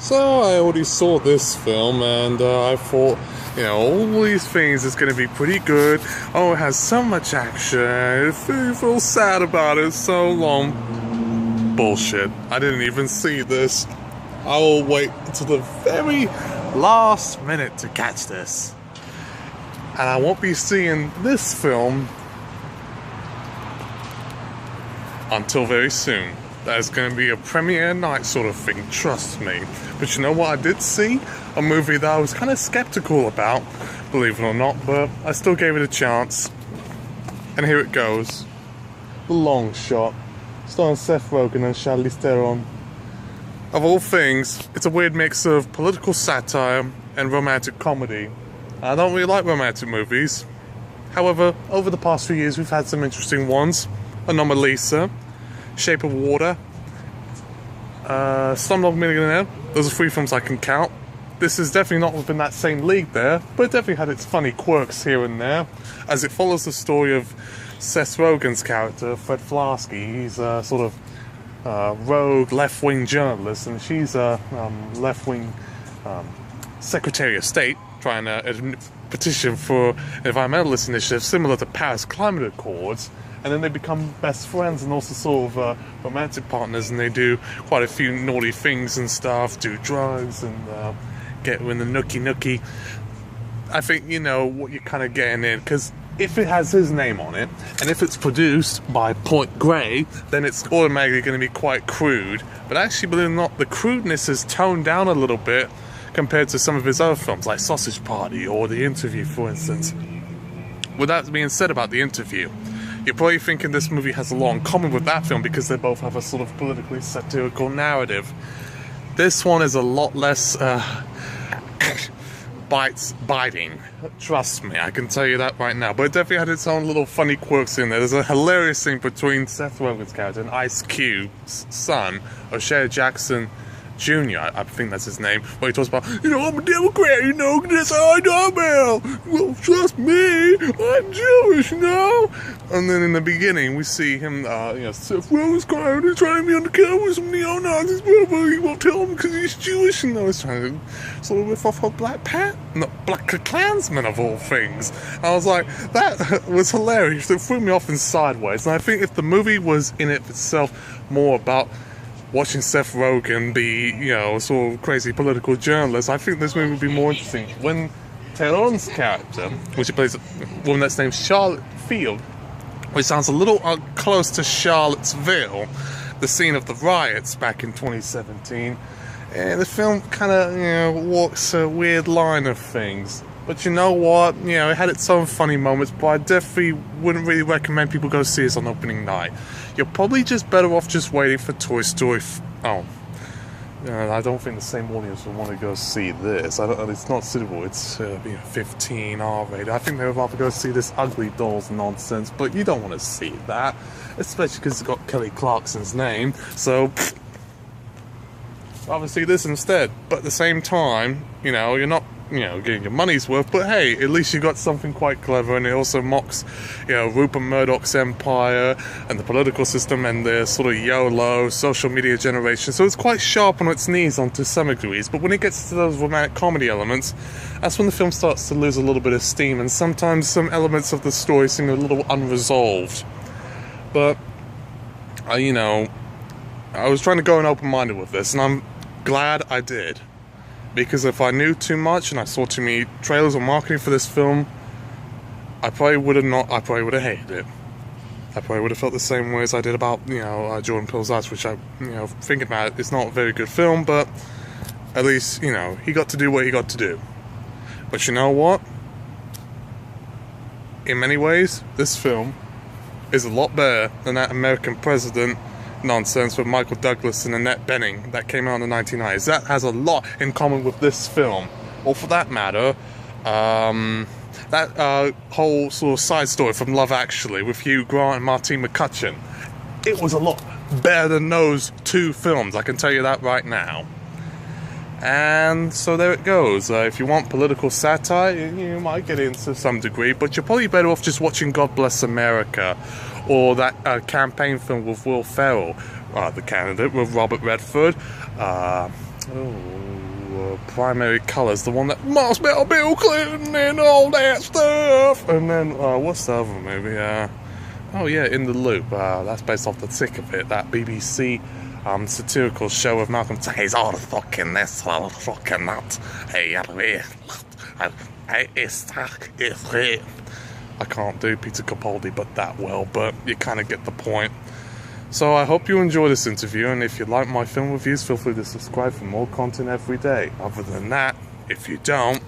So I already saw this film, and I thought, all these things is going to be pretty good. Oh, it has so much action. I feel sad about it so long. Bullshit. I didn't even see this. I will wait until the very last minute to catch this. And I won't be seeing this film until very soon. There's going to be a premiere night sort of thing, trust me. But you know what I did see? A movie that I was kind of skeptical about, believe it or not, but I still gave it a chance. And here it goes. The Long Shot, starring Seth Rogen and Charlize Theron. Of all things, it's a weird mix of political satire and romantic comedy. I don't really like romantic movies. However, over the past few years we've had some interesting ones. Anomalisa, Shape of Water, Slumdog Millionaire. Those are 3 films I can count. This is definitely not within that same league there, but it definitely had its funny quirks here and there, as it follows the story of Seth Rogen's character, Fred Flasky. He's a sort of rogue left-wing journalist, and she's a left-wing Secretary of State trying to petition for an environmentalist initiative similar to Paris Climate Accords. And then they become best friends and also sort of romantic partners, and they do quite a few naughty things and stuff, do drugs and get in the nookie. I think you know what you're kind of getting in, because if it has his name on it, and if it's produced by Point Grey, then it's automatically going to be quite crude. But actually, believe it or not, the crudeness is toned down a little bit compared to some of his other films, like Sausage Party or The Interview, for instance. With that being said about The Interview, you're probably thinking this movie has a lot in common with that film because they both have a sort of politically satirical narrative. This one is a lot less biting. Trust me, I can tell you that right now. But it definitely had its own little funny quirks in there. There's a hilarious scene between Seth Rogen's character and Ice Cube's son, O'Shea Jackson Jr., I think that's his name, where he talks about, I'm a Democrat, that's how I know. Well, trust me, I'm Jewish, And then in the beginning, we see him, Seth Rogen's character trying to be undercover with some neo-Nazis, but he won't tell him because he's Jewish, he's trying to sort of whiff off a Black Klansman of all things. I was like, that was hilarious. It threw me off in sideways, and I think if the movie was in it itself more about watching Seth Rogen be, sort of crazy political journalist, I think this movie would be more interesting. When Theron's character, which he plays a woman that's named Charlotte Field, which sounds a little close to Charlottesville, the scene of the riots back in 2017, and the film kind of, walks a weird line of things. But you know what? It had its own funny moments, but I definitely wouldn't really recommend people go see this on opening night. You're probably just better off just waiting for Toy Story. I don't think the same audience would want to go see this. It's not suitable. It's 15, R-rated. I think they would rather go see this Ugly Dolls nonsense, but you don't want to see that, especially because it's got Kelly Clarkson's name. So, rather see this instead. But at the same time, you're not getting your money's worth, but hey, at least you got something quite clever, and it also mocks, Rupert Murdoch's empire and the political system and the sort of YOLO social media generation. So it's quite sharp on its knees to some degrees, but when it gets to those romantic comedy elements, that's when the film starts to lose a little bit of steam, and sometimes some elements of the story seem a little unresolved. But, I was trying to go in open-minded with this, and I'm glad I did. Because if I knew too much and I saw too many trailers or marketing for this film, I probably would have hated it. I probably would have felt the same way as I did about, Jordan Peele's Us, which thinking about it, it's not a very good film, but at least, he got to do what he got to do. But you know what? In many ways, this film is a lot better than that American President nonsense with Michael Douglas and Annette Bening that came out in the 1990s. That has a lot in common with this film. Or for that matter, that whole sort of side story from Love Actually with Hugh Grant and Martine McCutcheon. It was a lot better than those 2 films, I can tell you that right now. And so there it goes. If you want political satire, you might get into some degree, but you're probably better off just watching God Bless America, or that campaign film with Will Ferrell, the candidate, with Robert Redford. primary colours, the one that must be Bill Clinton and all that stuff. And then, what's the other movie? Oh yeah, In the Loop. That's based off the thick of it, that BBC satirical show of Malcolm. He's all fucking this, fucking that. Hey, I can't do Peter Capaldi but that well, but you kind of get the point. So I hope you enjoy this interview, and if you like my film reviews, feel free to subscribe for more content every day. Other than that, if you don't...